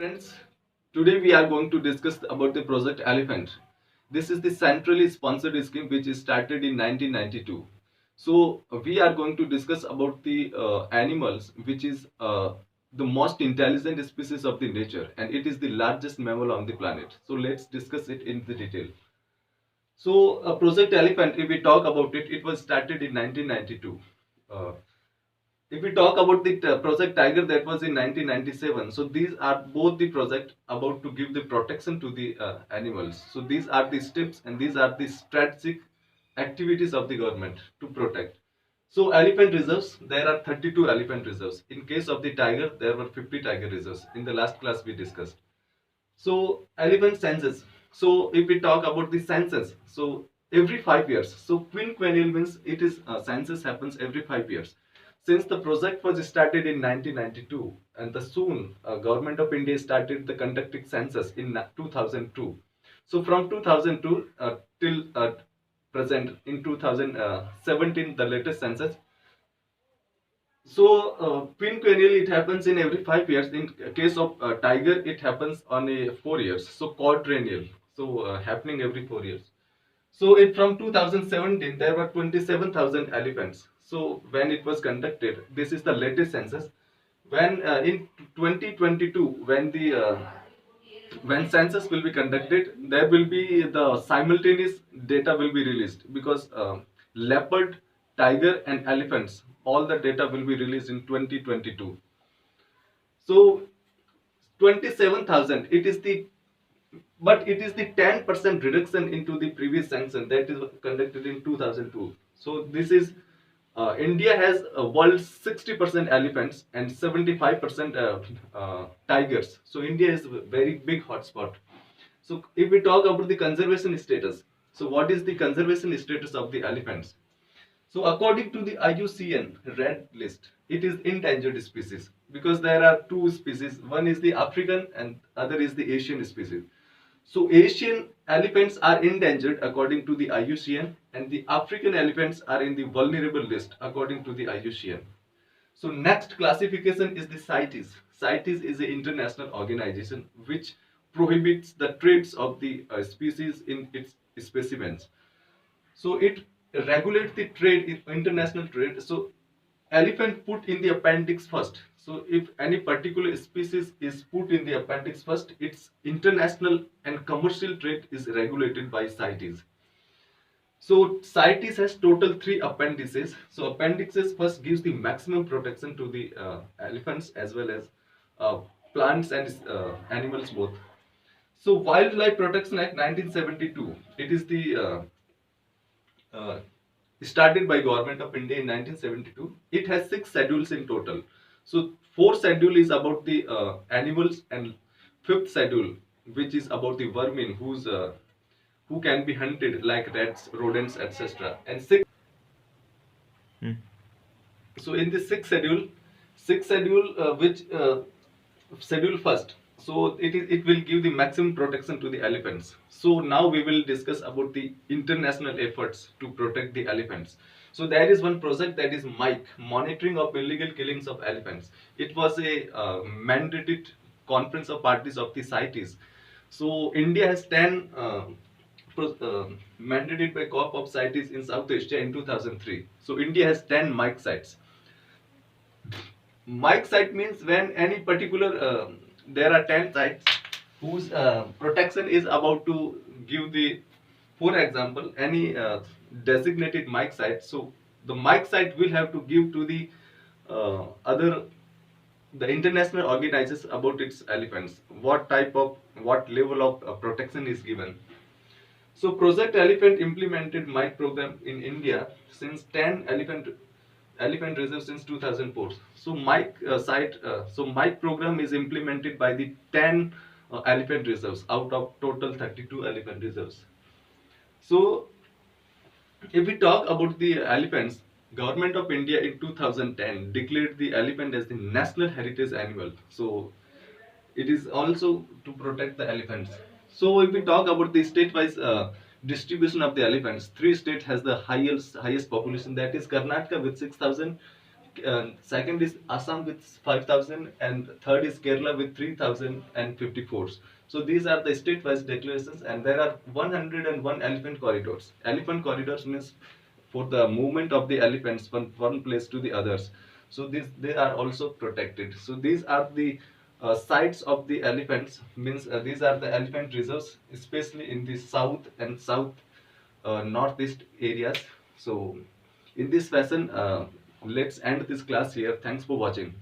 Friends, today we are going to discuss about the Project Elephant. This is the centrally sponsored scheme which is started in 1992. So we are going to discuss about the animals which is the most intelligent species of the nature, and it is the largest mammal on the planet. So let's discuss it in the detail. So Project Elephant, if we talk about it, it was started in 1992. Uh, if we talk about the project Tiger, that was in 1997. So these are both the project about to give the protection to the animals. So these are the steps and these are the strategic activities of the government to protect. So elephant reserves, there are 32 elephant reserves. In case of the tiger, there were 50 tiger reserves. In the last class we discussed. So elephant census. So if we talk about the census, so every 5 years. So quinquennial means it is census happens every 5 years. Since the project was started in 1992, and the soon government of India started the conducting census in 2002. So from 2002 till present in 2017, the latest census. So, quinquennial, it happens in every 5 years. In case of tiger, it happens on a 4 years. So, quadrennial. So, happening every 4 years. So, it from 2017, there were 27,000 elephants. So, when it was conducted, this is the latest census. When in 2022, when census will be conducted, there will be the simultaneous data will be released because leopard, tiger, and elephants, all the data will be released in 2022. So 27,000, it is the, but it is the 10% reduction into the previous census that is conducted in 2002. So this is India has world's 60% elephants and 75% tigers. So India is a very big hotspot. So if we talk about the conservation status, so what is the conservation status of the elephants? So according to the IUCN Red List, it is endangered species because there are two species. One is the African and other is the Asian species. So Asian elephants are endangered according to the IUCN, and the African elephants are in the vulnerable list according to the IUCN. So next classification is the CITES. CITES is an international organization which prohibits the trades of the species in its specimens. So it regulates the trade in international trade. So elephant put in the appendix first. So if any particular species is put in the appendix first, its international and commercial trade is regulated by CITES. So CITES has total three appendices. So appendices first gives the maximum protection to the elephants as well as uh, plants and animals both. So Wildlife Protection Act 1972, it is the uh, started by Government of India in 1972. It has six schedules in total. So fourth schedule is about the animals, and fifth schedule, which is about the vermin who can be hunted like rats, rodents, etc. And sixth, so in the sixth schedule, which schedule first, so it will give the maximum protection to the elephants. So now we will discuss about the international efforts to protect the elephants. So there is one project, that is MIKE, monitoring of illegal killings of elephants. It was a mandated conference of parties of the CITES. So India has 10 mandated by COP of CITES in South Asia in 2003. So India has 10 MIKE sites. Mic site means when any particular, there are 10 sites whose protection is about to give the, for example, any designated mic site. So the mic site will have to give to the other, the international organizers about its elephants, what type of, what level of protection is given. So Project Elephant implemented MIKE program in India since 10 elephant reserve since 2004. So MIKE program is implemented by the 10 elephant reserves out of total 32 elephant reserves. So if we talk about the elephants, Government of India in 2010 declared the elephant as the national heritage animal. So it is also to protect the elephants. So if we talk about the state-wise distribution of the elephants, three states has the highest population, that is Karnataka with 6,000, Second is Assam with 5,000, and third is Kerala with 3,054. So these are the state-wise declarations, and there are 101 elephant corridors. Elephant corridors means for the movement of the elephants from one place to the others. So they are also protected. So these are the sites of the elephants, means these are the elephant reserves, especially in the south and northeast areas. So in this fashion, let's end this class here. Thanks for watching.